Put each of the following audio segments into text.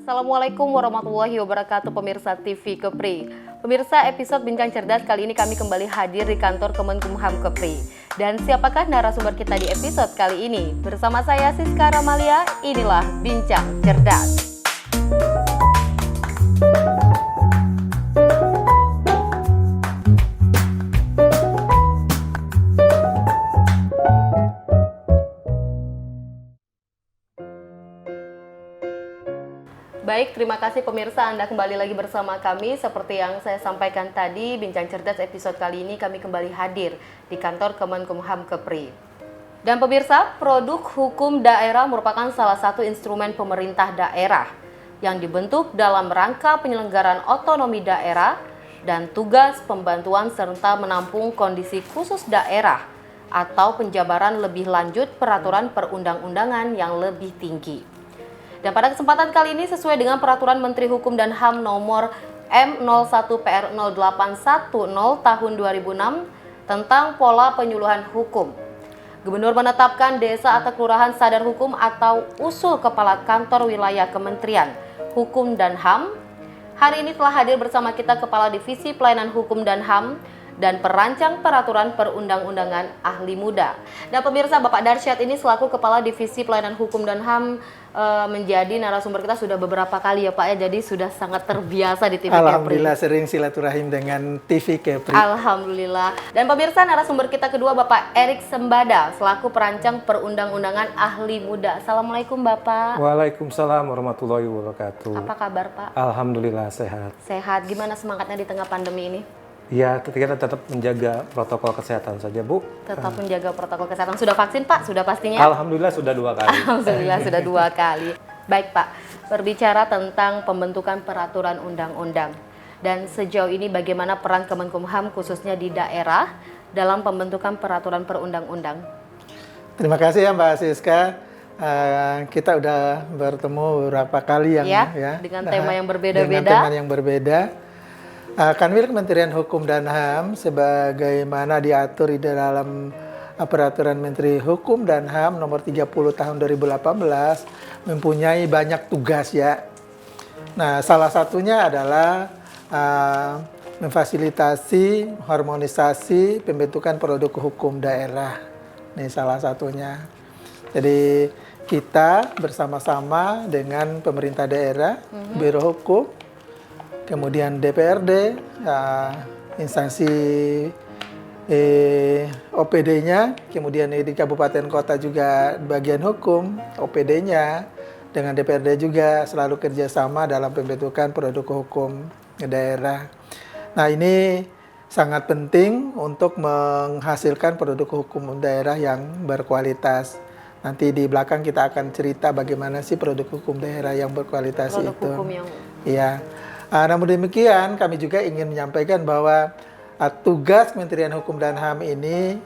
Assalamualaikum warahmatullahi wabarakatuh pemirsa TV Kepri. Pemirsa episode Bincang Cerdas kali ini kami kembali hadir di kantor Kemenkumham Kepri. Dan siapakah narasumber kita di episode kali ini? Bersama saya Siska Ramalia, inilah Bincang Cerdas. Baik, terima kasih pemirsa, Anda kembali lagi bersama kami. Seperti yang saya sampaikan tadi, Bincang Cerdas episode kali ini kami kembali hadir di kantor Kemenkumham Kepri. Dan pemirsa, produk hukum daerah merupakan salah satu instrumen pemerintah daerah yang dibentuk dalam rangka penyelenggaraan otonomi daerah dan tugas pembantuan serta menampung kondisi khusus daerah atau penjabaran lebih lanjut peraturan perundang-undangan yang lebih tinggi. Dan pada kesempatan kali ini sesuai dengan Peraturan Menteri Hukum dan HAM nomor M01/PR0810 tahun 2006 tentang pola penyuluhan hukum. Gubernur menetapkan desa atau kelurahan sadar hukum atau usul kepala kantor wilayah Kementerian Hukum dan HAM. Hari ini telah hadir bersama kita Kepala Divisi Pelayanan Hukum dan HAM dan perancang peraturan perundang-undangan ahli muda. Dan pemirsa, Bapak Darsyad ini selaku Kepala Divisi Pelayanan Hukum dan HAM menjadi narasumber kita sudah beberapa kali ya Pak ya, jadi sudah sangat terbiasa di TV Kepri. Alhamdulillah sering silaturahim dengan TV Kepri. Alhamdulillah. Dan pemirsa, narasumber kita kedua Bapak Erik Sembada selaku perancang perundang-undangan ahli muda. Assalamualaikum Bapak. Waalaikumsalam warahmatullahi wabarakatuh. Apa kabar Pak? Alhamdulillah sehat. Sehat. Gimana semangatnya di tengah pandemi ini? Ya, kita tetap menjaga protokol kesehatan saja, Bu. Tetap menjaga protokol kesehatan. Sudah vaksin, Pak? Sudah pastinya? Alhamdulillah sudah 2 kali. Alhamdulillah sudah 2 kali. Baik, Pak. Berbicara tentang pembentukan peraturan undang-undang. Dan sejauh ini bagaimana peran Kemenkumham khususnya di daerah dalam pembentukan peraturan perundang-undang? Terima kasih ya Mbak Siska. Kita udah bertemu beberapa kali dengan tema yang berbeda-beda. Dengan tema yang berbeda. Kanwil Kementerian Hukum dan HAM sebagaimana diatur di dalam Peraturan Menteri Hukum dan HAM nomor 30 tahun 2018 mempunyai banyak tugas ya. Nah, salah satunya adalah memfasilitasi harmonisasi pembentukan produk hukum daerah. Ini salah satunya. Jadi kita bersama-sama dengan pemerintah daerah, Biro Hukum, kemudian DPRD, instansi OPD-nya, kemudian di kabupaten kota juga bagian hukum, OPD-nya, dengan DPRD juga selalu kerjasama dalam pembentukan produk hukum daerah. Nah, ini sangat penting untuk menghasilkan produk hukum daerah yang berkualitas. Nanti di belakang kita akan cerita bagaimana sih produk hukum daerah yang berkualitas itu. Produk hukum yang... Iya. Namun demikian, kami juga ingin menyampaikan bahwa tugas Kementerian Hukum dan HAM ini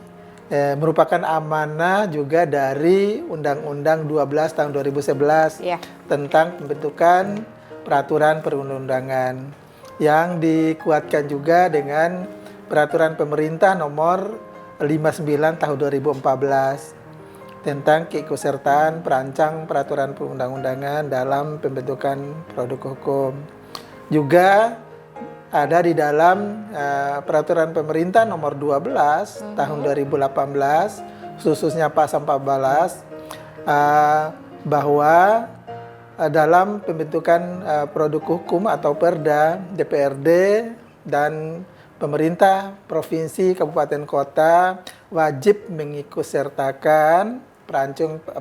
merupakan amanah juga dari Undang-Undang 12 tahun 2011 tentang pembentukan peraturan perundang-undangan yang dikuatkan juga dengan Peraturan Pemerintah nomor 59 tahun 2014 tentang keikutsertaan perancang peraturan perundang-undangan dalam pembentukan produk hukum. Juga ada di dalam Peraturan Pemerintah nomor 12 tahun 2018 khususnya pasal 14 bahwa dalam pembentukan produk hukum atau Perda, DPRD dan pemerintah provinsi, kabupaten, kota wajib mengikutsertakan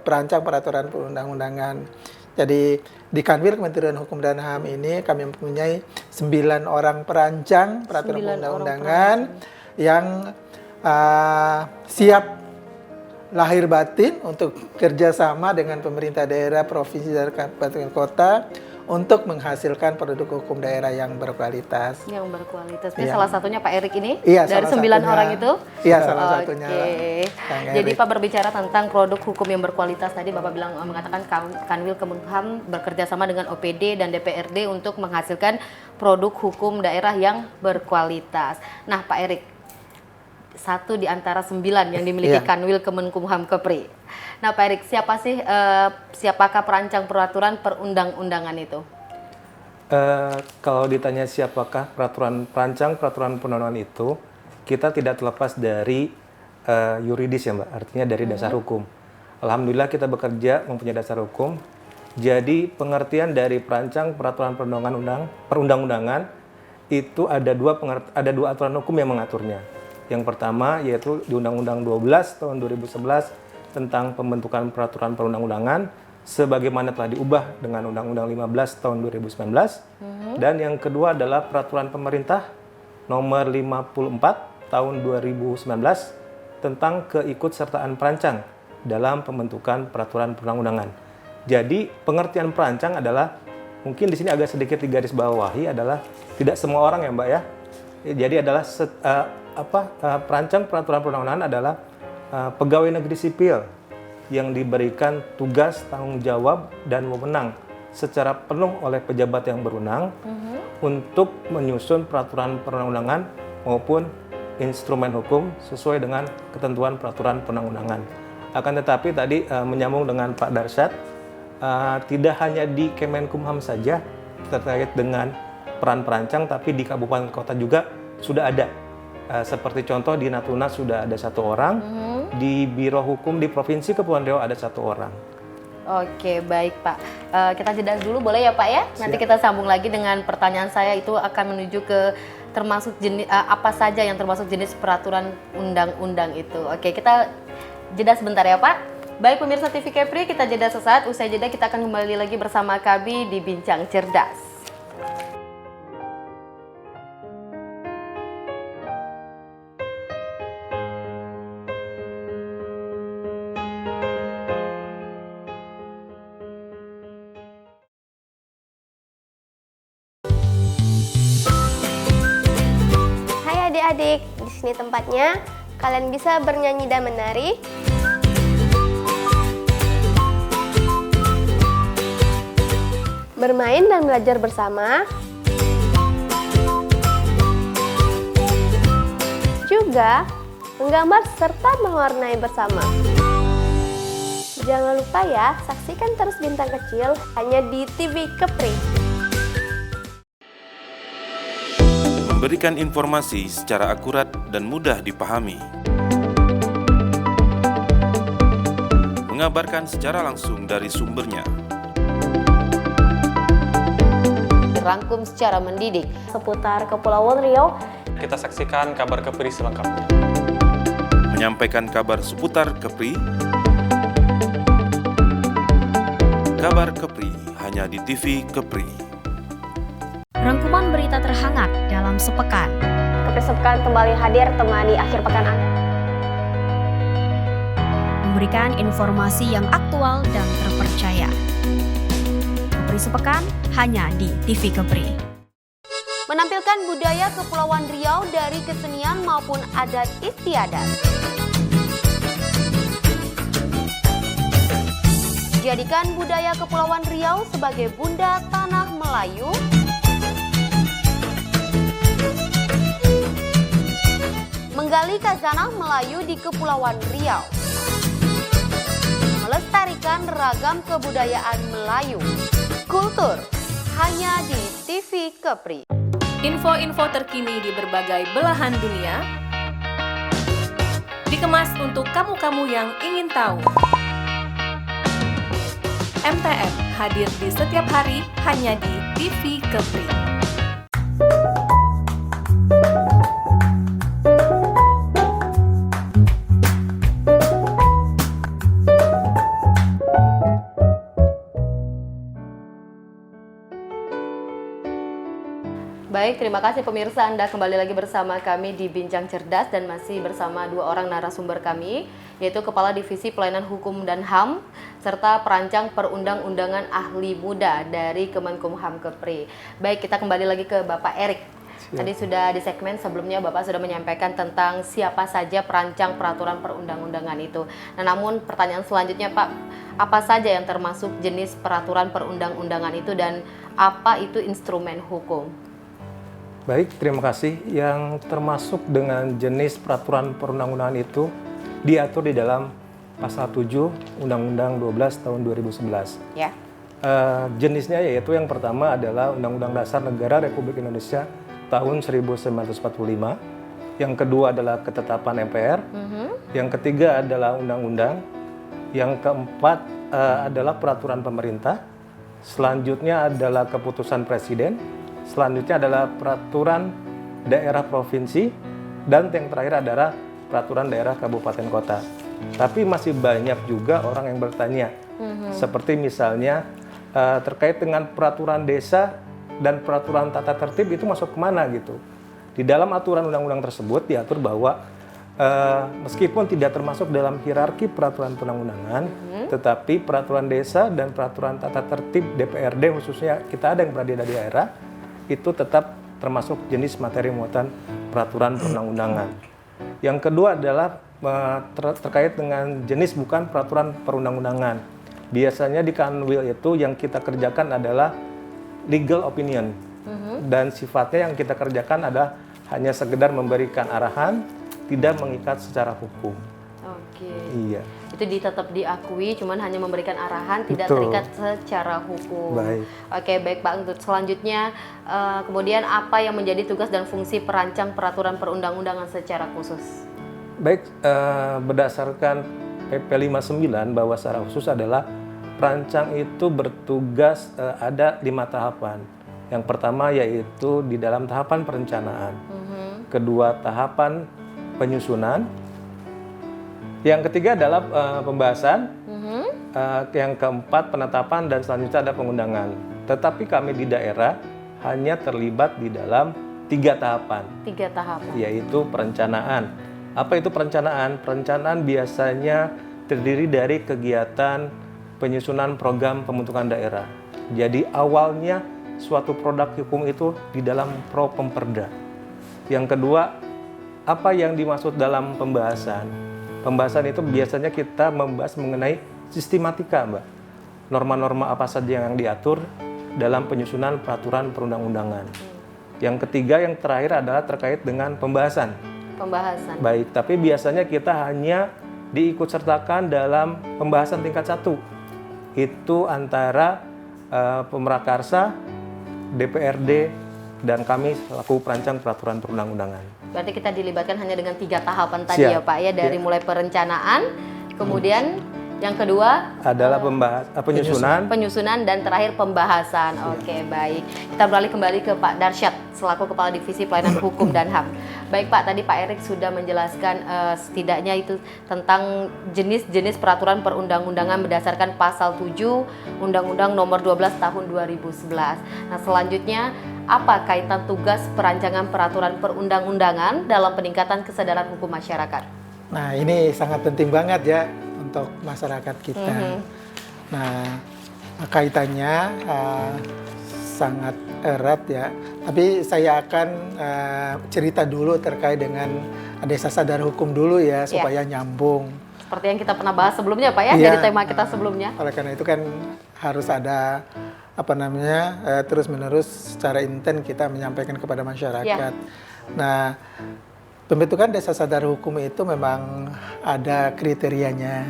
perancang peraturan perundang-undangan. Jadi di Kanwil Kementerian Hukum dan HAM ini kami mempunyai 9 orang perancang peraturan perundang-undangan yang siap lahir batin untuk kerjasama dengan pemerintah daerah, provinsi, dan kabupaten kota untuk menghasilkan produk hukum daerah yang berkualitas. Yang berkualitas. Ini salah satunya Pak Erik ini? Iya, dari 9 orang itu? Iya, salah satunya. Jadi Pak berbicara tentang produk hukum yang berkualitas, tadi Bapak bilang mengatakan Kanwil Kemenkumham bekerja sama dengan OPD dan DPRD untuk menghasilkan produk hukum daerah yang berkualitas. Nah Pak Erik, 1 di antara 9 yang dimiliki Kanwil Kemenkumham Kepri. Nah Pak Erik, siapakah perancang peraturan perundang-undangan itu? Kalau ditanya siapakah perancang peraturan perundang-undangan itu, kita tidak terlepas dari yuridis ya Mbak, artinya dari dasar hukum. Alhamdulillah kita bekerja mempunyai dasar hukum. Jadi pengertian dari perancang peraturan perundang-undangan itu ada dua aturan hukum yang mengaturnya. Yang pertama yaitu di Undang-Undang 12 tahun 2011 tentang pembentukan peraturan perundang-undangan sebagaimana telah diubah dengan Undang-Undang 15 tahun 2019. Dan yang kedua adalah peraturan pemerintah nomor 54 tahun 2019 tentang keikutsertaan perancang dalam pembentukan peraturan perundang-undangan. Jadi pengertian perancang adalah, mungkin di sini agak sedikit digarisbawahi, adalah tidak semua orang ya Mbak ya. Jadi adalah perancang peraturan perundang-undangan adalah pegawai negeri sipil yang diberikan tugas, tanggung jawab, dan wewenang secara penuh oleh pejabat yang berwenang untuk menyusun peraturan perundang-undangan maupun instrumen hukum sesuai dengan ketentuan peraturan perundang-undangan. Akan tetapi tadi menyambung dengan Pak Darsyad, tidak hanya di Kemenkumham saja terkait dengan peran perancang, tapi di kabupaten kota juga sudah ada. Seperti contoh di Natuna sudah ada 1 orang, di Biro Hukum di Provinsi Kepulauan Riau ada 1 orang. Oke, baik Pak. Kita jeda dulu boleh ya Pak ya? Nanti kita sambung lagi dengan pertanyaan saya, itu akan menuju ke termasuk jenis apa saja yang termasuk jenis peraturan undang-undang itu. Oke, kita jeda sebentar ya Pak. Baik pemirsa TV Kepri, kita jeda sesaat. Usai jeda kita akan kembali lagi bersama kami di Bincang Cerdas. Adik-adik, di sini tempatnya. Kalian bisa bernyanyi dan menari. Bermain dan belajar bersama. Juga menggambar serta mewarnai bersama. Jangan lupa ya, saksikan terus Bintang Kecil hanya di TV Kepri. Memberikan informasi secara akurat dan mudah dipahami. Mengabarkan secara langsung dari sumbernya. Dirangkum secara mendidik. Seputar Kepulauan Riau. Kita saksikan kabar Kepri selengkapnya. Menyampaikan kabar seputar Kepri. Kabar Kepri hanya di TV Kepri. Rangkuman berita terhangat dalam sepekan. Kepri Sepekan kembali hadir temani akhir pekan Anda. Memberikan informasi yang aktual dan terpercaya. Kepri Sepekan hanya di TV Kepri. Menampilkan budaya Kepulauan Riau dari kesenian maupun adat istiadat. Jadikan budaya Kepulauan Riau sebagai bunda tanah Melayu. Menggali khazanah Melayu di Kepulauan Riau. Melestarikan ragam kebudayaan Melayu. Kultur hanya di TV Kepri. Info-info terkini di berbagai belahan dunia. Dikemas untuk kamu-kamu yang ingin tahu. MTM hadir di setiap hari hanya di TV Kepri. Baik, terima kasih pemirsa, Anda kembali lagi bersama kami di Bincang Cerdas dan masih bersama 2 orang narasumber kami, yaitu Kepala Divisi Pelayanan Hukum dan HAM serta perancang perundang-undangan ahli muda dari Kemenkumham Kepri. Baik, kita kembali lagi ke Bapak Erik. Tadi sudah di segmen sebelumnya Bapak sudah menyampaikan tentang siapa saja perancang peraturan perundang-undangan itu. Nah, namun pertanyaan selanjutnya Pak, apa saja yang termasuk jenis peraturan perundang-undangan itu dan apa itu instrumen hukum? Baik, terima kasih. Yang termasuk dengan jenis peraturan perundang-undangan itu diatur di dalam Pasal 7 Undang-Undang 12 tahun 2011. Ya. Jenisnya yaitu yang pertama adalah Undang-Undang Dasar Negara Republik Indonesia tahun 1945. Yang kedua adalah ketetapan MPR. Yang ketiga adalah undang-undang. Yang keempat adalah peraturan pemerintah. Selanjutnya adalah keputusan presiden. Selanjutnya adalah peraturan daerah provinsi. Dan yang terakhir adalah peraturan daerah kabupaten kota. Tapi masih banyak juga orang yang bertanya. Seperti misalnya terkait dengan peraturan desa dan peraturan tata tertib itu masuk kemana gitu. Di dalam aturan undang-undang tersebut diatur bahwa meskipun tidak termasuk dalam hierarki peraturan perundang-undangan, tetapi peraturan desa dan peraturan tata tertib DPRD khususnya kita ada yang berada di daerah itu tetap termasuk jenis materi muatan peraturan perundang-undangan. Yang kedua adalah terkait dengan jenis bukan peraturan perundang-undangan. Biasanya di Kanwil itu yang kita kerjakan adalah legal opinion. Dan sifatnya yang kita kerjakan adalah hanya sekedar memberikan arahan, tidak mengikat secara hukum. Oke. Iya. Itu tetap diakui, cuman hanya memberikan arahan, tidak Betul. terikat secara hukum. Baik. Oke, baik Pak. Untuk selanjutnya, kemudian apa yang menjadi tugas dan fungsi perancang peraturan perundang-undangan secara khusus? Baik, berdasarkan PP 59 bahwa secara khusus adalah perancang itu bertugas ada 5 tahapan. Yang pertama yaitu di dalam tahapan perencanaan. Kedua tahapan penyusunan. Yang ketiga adalah pembahasan. Yang keempat penetapan dan selanjutnya ada pengundangan. Tetapi kami di daerah hanya terlibat di dalam 3 tahapan. 3 tahapan. Yaitu perencanaan. Apa itu perencanaan? Perencanaan biasanya terdiri dari kegiatan penyusunan program pembentukan daerah. Jadi awalnya suatu produk hukum itu di dalam Propemperda. Yang kedua, apa yang dimaksud dalam pembahasan? Pembahasan itu biasanya kita membahas mengenai sistematika, Mbak. Norma-norma apa saja yang diatur dalam penyusunan peraturan perundang-undangan. Yang ketiga, yang terakhir adalah terkait dengan pembahasan. Pembahasan. Baik, tapi biasanya kita hanya diikutsertakan dalam pembahasan tingkat 1. Itu antara Pemrakarsa, DPRD, dan kami selaku perancang peraturan perundang-undangan. Berarti kita dilibatkan hanya dengan 3 tahapan tadi. Siap. Ya Pak ya, dari mulai perencanaan, kemudian yang kedua Adalah penyusunan dan terakhir pembahasan. Oke, baik. Kita beralih kembali ke Pak Darsyad selaku Kepala Divisi Pelayanan Hukum dan HAM. Baik Pak, tadi Pak Erik sudah menjelaskan setidaknya itu tentang jenis-jenis peraturan perundang-undangan berdasarkan pasal 7 Undang-Undang Nomor 12 Tahun 2011. Nah, selanjutnya apa kaitan tugas perancangan peraturan perundang-undangan dalam peningkatan kesadaran hukum masyarakat? Nah, ini sangat penting banget ya untuk masyarakat kita. Nah, kaitannya sangat erat ya. Tapi saya akan cerita dulu terkait dengan desa sadar hukum dulu ya, supaya nyambung. Seperti yang kita pernah bahas sebelumnya Pak ya, Iya, dari tema kita sebelumnya. Oleh karena itu kan harus ada terus-menerus secara intens kita menyampaikan kepada masyarakat. Nah, pembentukan desa sadar hukum itu memang ada kriterianya,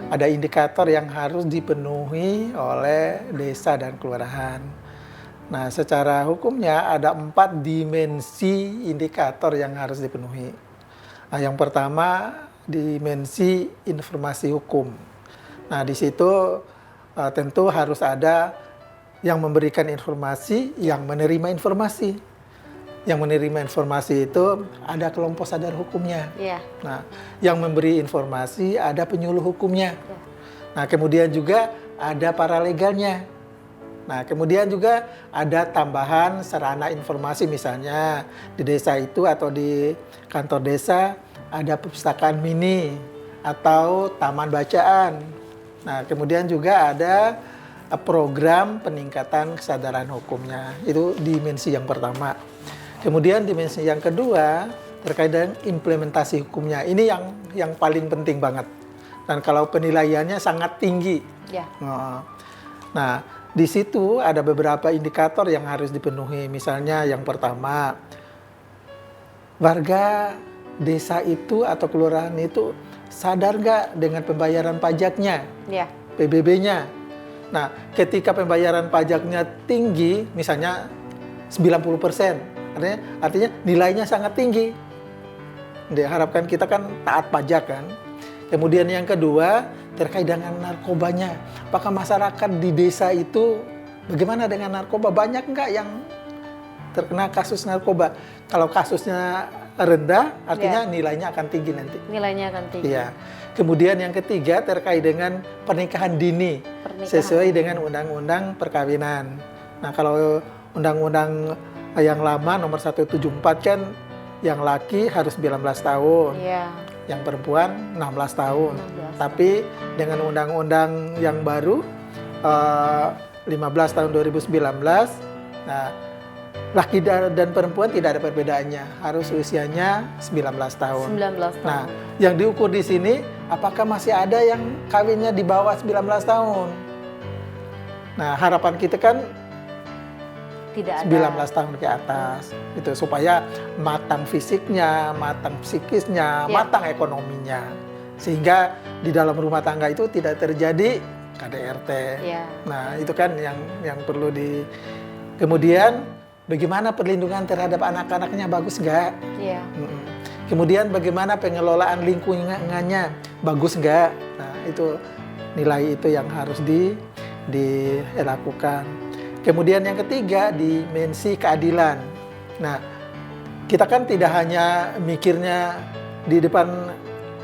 ada indikator yang harus dipenuhi oleh desa dan kelurahan. Nah, secara hukumnya ada 4 dimensi indikator yang harus dipenuhi. Nah, yang pertama dimensi informasi hukum. Nah, di situ tentu harus ada yang memberikan informasi, yang menerima informasi. Yang menerima informasi itu ada kelompok sadar hukumnya. Nah, yang memberi informasi ada penyuluh hukumnya. Nah, kemudian juga ada paralegalnya. Nah, kemudian juga ada tambahan sarana informasi, misalnya di desa itu atau di kantor desa ada perpustakaan mini atau taman bacaan. Nah, kemudian juga ada program peningkatan kesadaran hukumnya. Itu dimensi yang pertama. Kemudian dimensi yang kedua terkait dengan implementasi hukumnya. Ini yang paling penting banget. Dan kalau penilaiannya sangat tinggi. Nah, di situ ada beberapa indikator yang harus dipenuhi. Misalnya yang pertama, warga desa itu atau kelurahan itu sadar nggak dengan pembayaran pajaknya, PBB-nya. Nah, ketika pembayaran pajaknya tinggi, misalnya 90%, artinya nilainya sangat tinggi. Diharapkan kita kan taat pajak kan. Kemudian yang kedua, terkait dengan narkobanya. Apakah masyarakat di desa itu bagaimana dengan narkoba? Banyak nggak yang terkena kasus narkoba? Kalau kasusnya rendah, artinya nilainya akan tinggi nanti. Nilainya akan tinggi. Iya. Kemudian yang ketiga terkait dengan pernikahan dini sesuai dengan Undang-Undang Perkawinan. Nah, kalau Undang-Undang yang lama nomor 174 kan yang laki harus 19 tahun. Iya. Yang perempuan 16 tahun. Tapi dengan undang-undang yang baru 15 tahun 2019, nah laki dan perempuan tidak ada perbedaannya, harus usianya 19 tahun. 19 tahun. Nah, yang diukur di sini apakah masih ada yang kawinnya di bawah 19 tahun? Nah, harapan kita kan tidak ada 19 tahun ke atas, gitu, supaya matang fisiknya, matang psikisnya, matang ekonominya, sehingga di dalam rumah tangga itu tidak terjadi KDRT. Nah, itu kan yang perlu di. Kemudian bagaimana perlindungan terhadap anak-anaknya, bagus nggak? Kemudian bagaimana pengelolaan lingkungannya, bagus nggak? Nah, itu nilai itu yang harus dilakukan. Kemudian yang ketiga, dimensi keadilan. Nah, kita kan tidak hanya mikirnya di depan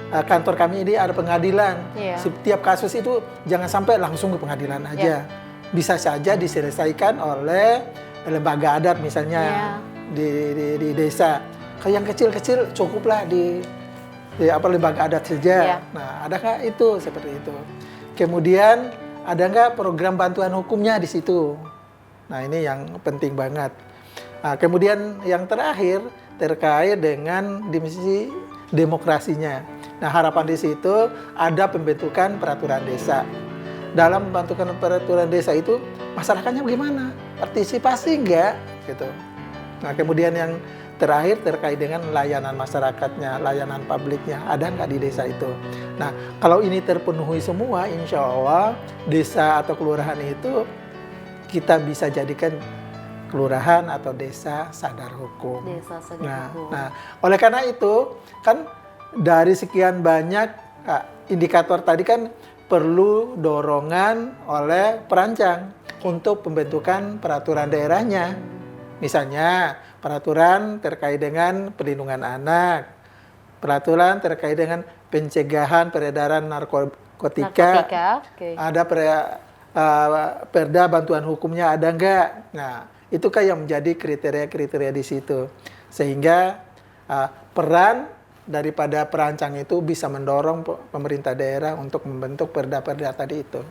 kantor kami ini ada pengadilan. Setiap kasus itu jangan sampai langsung ke pengadilan aja. Bisa saja diselesaikan oleh lembaga adat misalnya di desa. Kalau yang kecil-kecil cukuplah di lembaga adat saja. Nah, adakah itu seperti itu? Kemudian ada nggak program bantuan hukumnya di situ? Nah, ini yang penting banget. Nah, kemudian yang terakhir terkait dengan dimensi demokrasinya. Nah, harapan di situ ada pembentukan peraturan desa. Dalam pembentukan peraturan desa itu masyarakatnya bagaimana? Partisipasi enggak? Gitu. Nah, kemudian yang terakhir terkait dengan layanan masyarakatnya, layanan publiknya, ada nggak di desa itu? Nah, kalau ini terpenuhi semua, insya Allah desa atau kelurahan itu kita bisa jadikan kelurahan atau desa sadar hukum. Desa sadar hukum. Nah, oleh karena itu kan dari sekian banyak indikator tadi kan perlu dorongan oleh perancang untuk pembentukan peraturan daerahnya. Misalnya peraturan terkait dengan perlindungan anak, peraturan terkait dengan pencegahan peredaran narkotika. Ada perda bantuan hukumnya ada enggak? Nah, itu kan yang menjadi kriteria-kriteria di situ. Sehingga peran daripada perancang itu bisa mendorong pemerintah daerah untuk membentuk perda-perda tadi itu.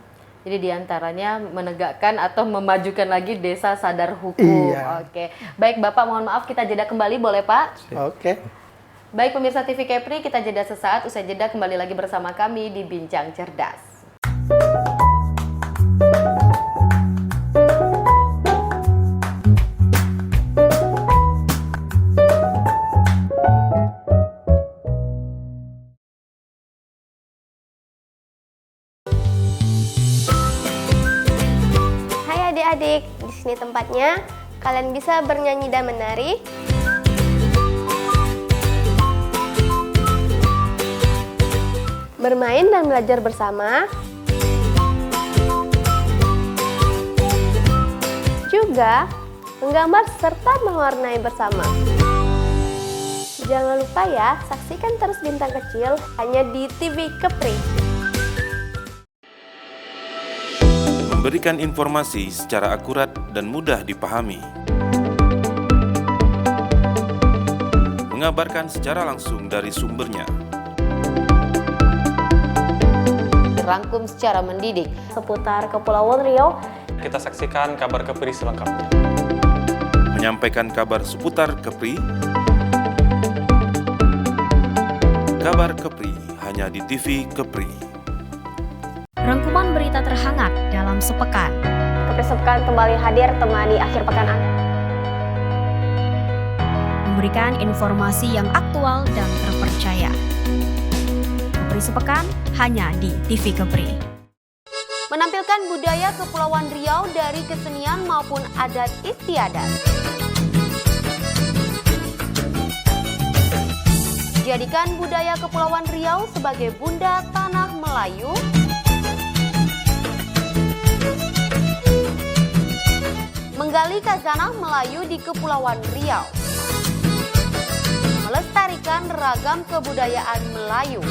Jadi diantaranya menegakkan atau memajukan lagi desa sadar hukum. Iya. Oke. Baik Bapak, mohon maaf kita jeda kembali boleh Pak? Oke. Baik pemirsa TV Kepri, kita jeda sesaat, usai jeda kembali lagi bersama kami di Bincang Cerdas. Adik-adik, di sini tempatnya. Kalian bisa bernyanyi dan menari. Bermain dan belajar bersama. Juga menggambar serta mewarnai bersama. Jangan lupa ya, saksikan terus Bintang Kecil hanya di TV Kepri. Memberikan informasi secara akurat dan mudah dipahami. Mengabarkan secara langsung dari sumbernya. Dirangkum secara mendidik Seputar Kepulauan Riau. Kita saksikan kabar Kepri selengkapnya. Menyampaikan kabar seputar Kepri. Kabar Kepri hanya di TV Kepri. Rangkuman berita terhangat dalam sepekan. Kepri Sepekan kembali hadir temani akhir pekan Anda. Memberikan informasi yang aktual dan terpercaya. Kepri Sepekan hanya di TV Kepri. menampilkan Melestarikan budaya Kepulauan Riau dari kesenian maupun adat istiadat. Jadikan budaya Kepulauan Riau sebagai bunda tanah Melayu. Menggali khazanah Melayu di Kepulauan Riau. Melestarikan ragam kebudayaan Melayu.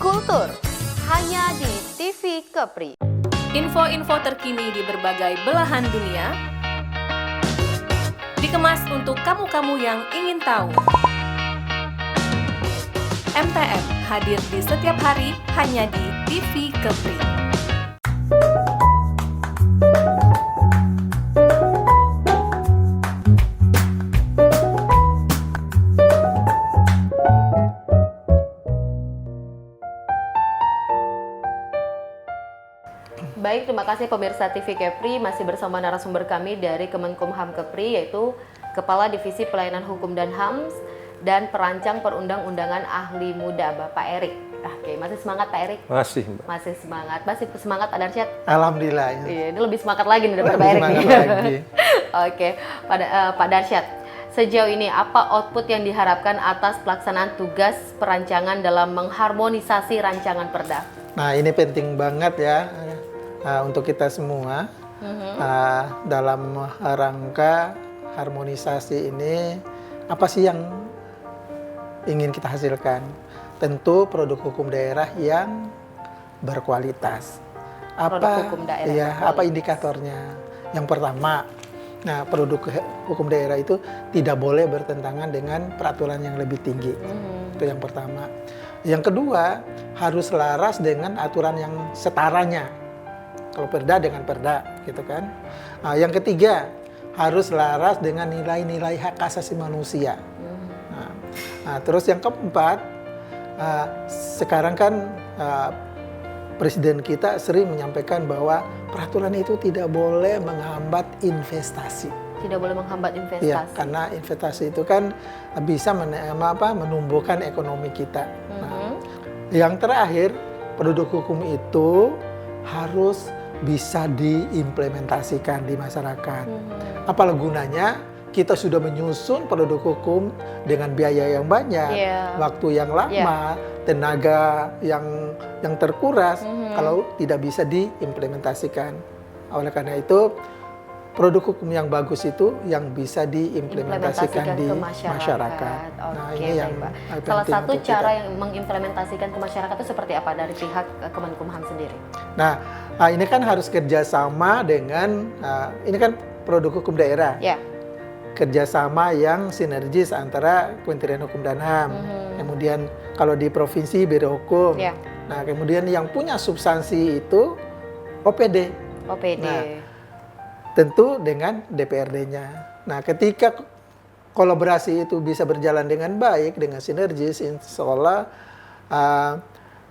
Kultur hanya di TV Kepri. Info-info terkini di berbagai belahan dunia dikemas untuk kamu-kamu yang ingin tahu. MTM hadir di setiap hari hanya di TV Kepri. Baik, terima kasih pemirsa TV Kepri, masih bersama narasumber kami dari Kemenkumham Kepri, yaitu Kepala Divisi Pelayanan Hukum dan HAM dan Perancang Perundang-undangan Ahli Muda, Bapak Erik. Oke, masih semangat Pak Erik? Masih, Mbak. Masih semangat. Masih semangat Pak Darsyad? Alhamdulillah. Ya. Iya, ini lebih semangat lagi nih daripada Pak Erik. Lagi. Oke, Pak Darsyad, sejauh ini apa output yang diharapkan atas pelaksanaan tugas perancangan dalam mengharmonisasi rancangan perda? Nah, ini penting banget ya untuk kita semua dalam rangka harmonisasi ini. Apa sih yang ingin kita hasilkan? Tentu produk hukum daerah yang berkualitas. Produk hukum daerah ya, berkualitas. apa indikatornya? Yang pertama, nah produk hukum daerah itu tidak boleh bertentangan dengan peraturan yang lebih tinggi. Itu yang pertama. Yang kedua, harus selaras dengan aturan yang setaranya. Kalau perda dengan perda, gitu kan. Nah, yang ketiga, harus selaras dengan nilai-nilai hak asasi manusia. Nah, terus yang keempat, sekarang kan Presiden kita sering menyampaikan bahwa peraturan itu tidak boleh menghambat investasi. Tidak boleh menghambat investasi. Ya, karena investasi itu kan bisa menumbuhkan ekonomi kita. Nah, yang terakhir, produk hukum itu harus bisa diimplementasikan di masyarakat. Apalah gunanya kita sudah menyusun produk hukum dengan biaya yang banyak, waktu yang lama, tenaga yang terkuras kalau tidak bisa diimplementasikan. Oleh karena itu, produk hukum yang bagus itu yang bisa diimplementasikan di masyarakat. Nah, ini yang salah satu cara yang mengimplementasikan ke masyarakat itu seperti apa dari pihak Kemenkumham sendiri? Nah, ini kan harus kerjasama dengan ini kan produk hukum daerah. Kerjasama yang sinergis antara Kementerian Hukum dan HAM. Kemudian kalau di provinsi Biro Hukum. Nah, kemudian yang punya substansi itu OPD. Nah, tentu dengan DPRD-nya. Nah, ketika kolaborasi itu bisa berjalan dengan baik, dengan sinergis, insya Allah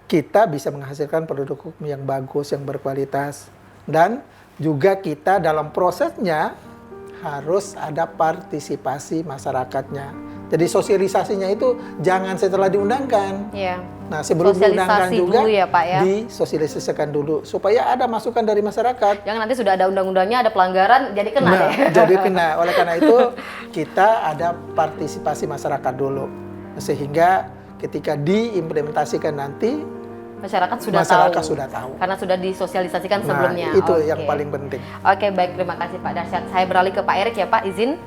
kita bisa menghasilkan produk hukum yang bagus, yang berkualitas. Dan juga kita dalam prosesnya harus ada partisipasi masyarakatnya. Jadi sosialisasinya itu jangan setelah diundangkan. Nah, sebelum diundangkan juga dulu ya, Pak, ya? Disosialisasikan dulu supaya ada masukan dari masyarakat. Jangan nanti sudah ada undang-undangnya, ada pelanggaran, jadi kena nah, ya? Jadi kena. Oleh karena itu kita ada partisipasi masyarakat dulu. Sehingga ketika diimplementasikan nanti masyarakat sudah tahu. Karena sudah disosialisasikan sebelumnya. Itu yang paling penting. Oke, baik, terima kasih Pak Darsyad. Saya beralih ke Pak Erik ya Pak, izin.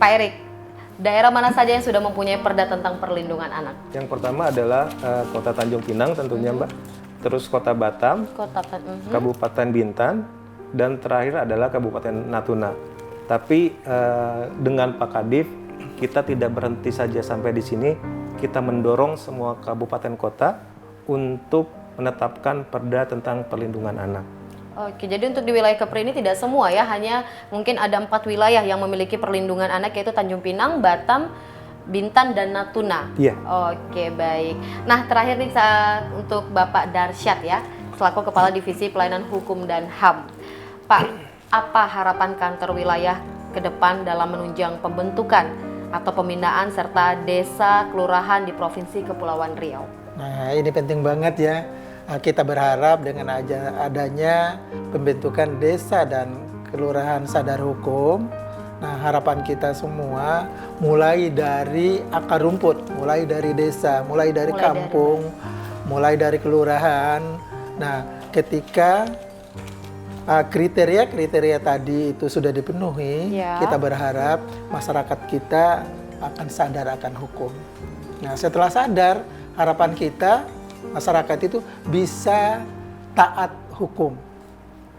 Pak Erik, daerah mana saja yang sudah mempunyai perda tentang perlindungan anak? Yang pertama adalah Kota Tanjung Pinang tentunya, Mbak. Terus Kota Batam, Kabupaten Bintan, dan terakhir adalah Kabupaten Natuna. Tapi dengan Pak Kadif, kita tidak berhenti saja sampai di sini. Kita mendorong semua kabupaten kota untuk menetapkan perda tentang perlindungan anak. Oke, jadi untuk di wilayah Kepri ini tidak semua ya, hanya mungkin ada 4 wilayah yang memiliki perlindungan anak, yaitu Tanjung Pinang, Batam, Bintan, dan Natuna. Oke, baik. Nah, terakhir nih untuk Bapak Darsyad ya, selaku Kepala Divisi Pelayanan Hukum dan HAM. Pak, apa harapan kantor wilayah ke depan dalam menunjang pembentukan atau pembinaan serta desa kelurahan di Provinsi Kepulauan Riau? Nah, ini penting banget ya. Kita berharap dengan adanya pembentukan desa dan kelurahan sadar hukum, nah harapan kita semua mulai dari akar rumput, mulai dari desa, mulai dari kampung, mulai dari kelurahan. Nah, ketika kriteria tadi itu sudah dipenuhi, kita berharap masyarakat kita akan sadar akan hukum. Nah, setelah sadar, harapan kita masyarakat itu bisa taat hukum.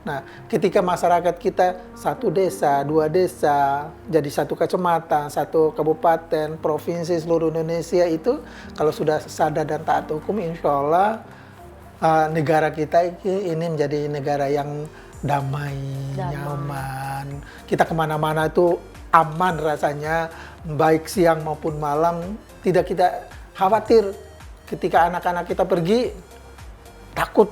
Nah, ketika masyarakat kita satu desa, dua desa, jadi satu kecamatan, satu kabupaten, provinsi seluruh Indonesia itu kalau sudah sadar dan taat hukum, insya Allah negara kita ini menjadi negara yang damai, nyaman. Kita kemana-mana itu aman rasanya, baik siang maupun malam. Tidak kita khawatir ketika anak-anak kita pergi, takut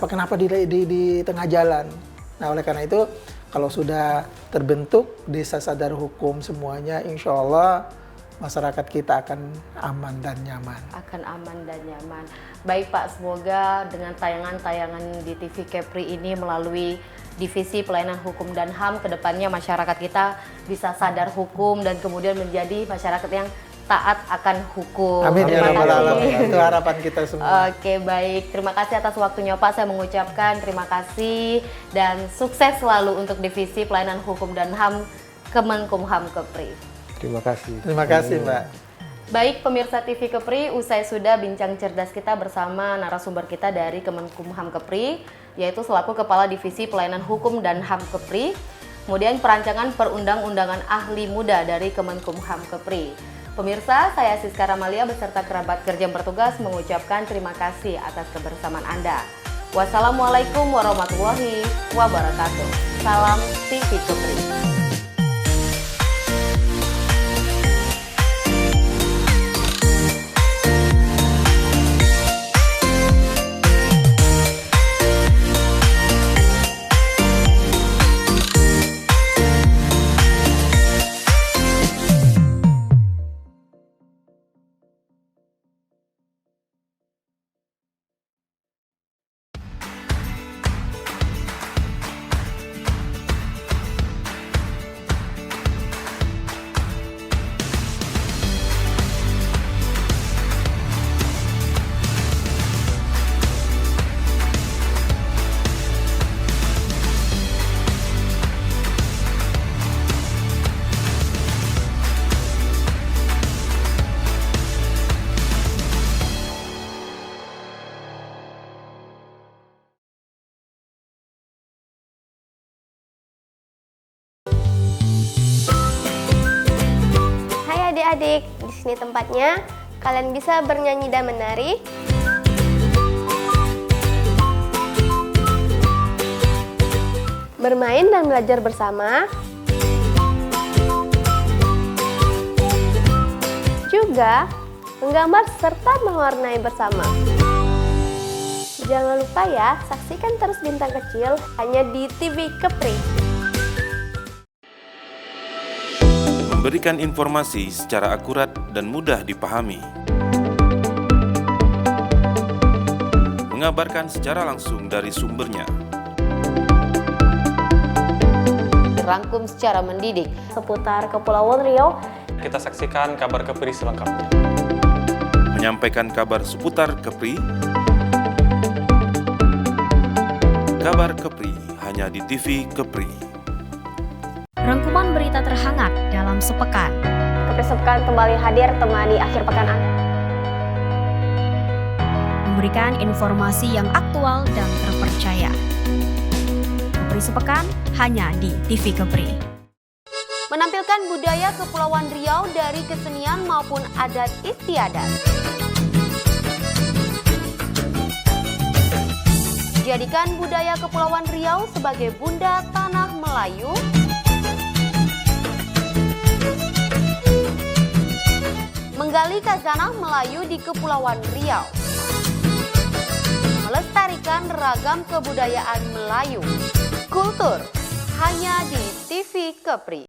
kenapa di tengah jalan. Nah, oleh karena itu kalau sudah terbentuk desa sadar hukum semuanya, insya Allah masyarakat kita akan aman dan nyaman. Akan aman dan nyaman. Baik Pak, semoga dengan tayangan-tayangan di TV Kepri ini melalui Divisi Pelayanan Hukum dan HAM, kedepannya masyarakat kita bisa sadar hukum dan kemudian menjadi masyarakat yang taat akan hukum. Amin ya rabbal alamin. Itu harapan kita semua. Oke, baik. Terima kasih atas waktunya Pak. Saya mengucapkan terima kasih dan sukses selalu untuk Divisi Pelayanan Hukum dan HAM Kemenkumham Kepri. Terima kasih. Terima kasih, Mbak. Baik pemirsa TV Kepri, usai sudah bincang cerdas kita bersama narasumber kita dari Kemenkumham Kepri, yaitu selaku Kepala Divisi Pelayanan Hukum dan HAM Kepri, kemudian perancangan perundang-undangan ahli muda dari Kemenkumham Kepri. Pemirsa, saya Siska Ramalia beserta kerabat kerja yang bertugas mengucapkan terima kasih atas kebersamaan Anda. Wassalamualaikum warahmatullahi wabarakatuh. Salam TV Kepri. Adik-adik, di sini tempatnya. Kalian bisa bernyanyi dan menari. Bermain dan belajar bersama. Juga menggambar serta mewarnai bersama. Jangan lupa ya, saksikan terus Bintang Kecil hanya di TV Kepri. Memberikan informasi secara akurat dan mudah dipahami. Mengabarkan secara langsung dari sumbernya. Dirangkum secara mendidik Seputar Kepulauan Riau. Kita saksikan kabar Kepri selengkapnya. Menyampaikan kabar seputar Kepri. Kabar Kepri hanya di TV Kepri. Rangkuman berita terhangat dalam sepekan. Kepri Sepekan kembali hadir temani akhir pekan Anda. Memberikan informasi yang aktual dan terpercaya. Kepri Sepekan hanya di TV Kepri. menampilkan budaya Kepulauan Riau dari kesenian maupun adat istiadat. Jadikan budaya Kepulauan Riau sebagai bunda tanah Melayu. Menggali khazanah Melayu di Kepulauan Riau. Melestarikan ragam kebudayaan Melayu. Kultur hanya di TV Kepri.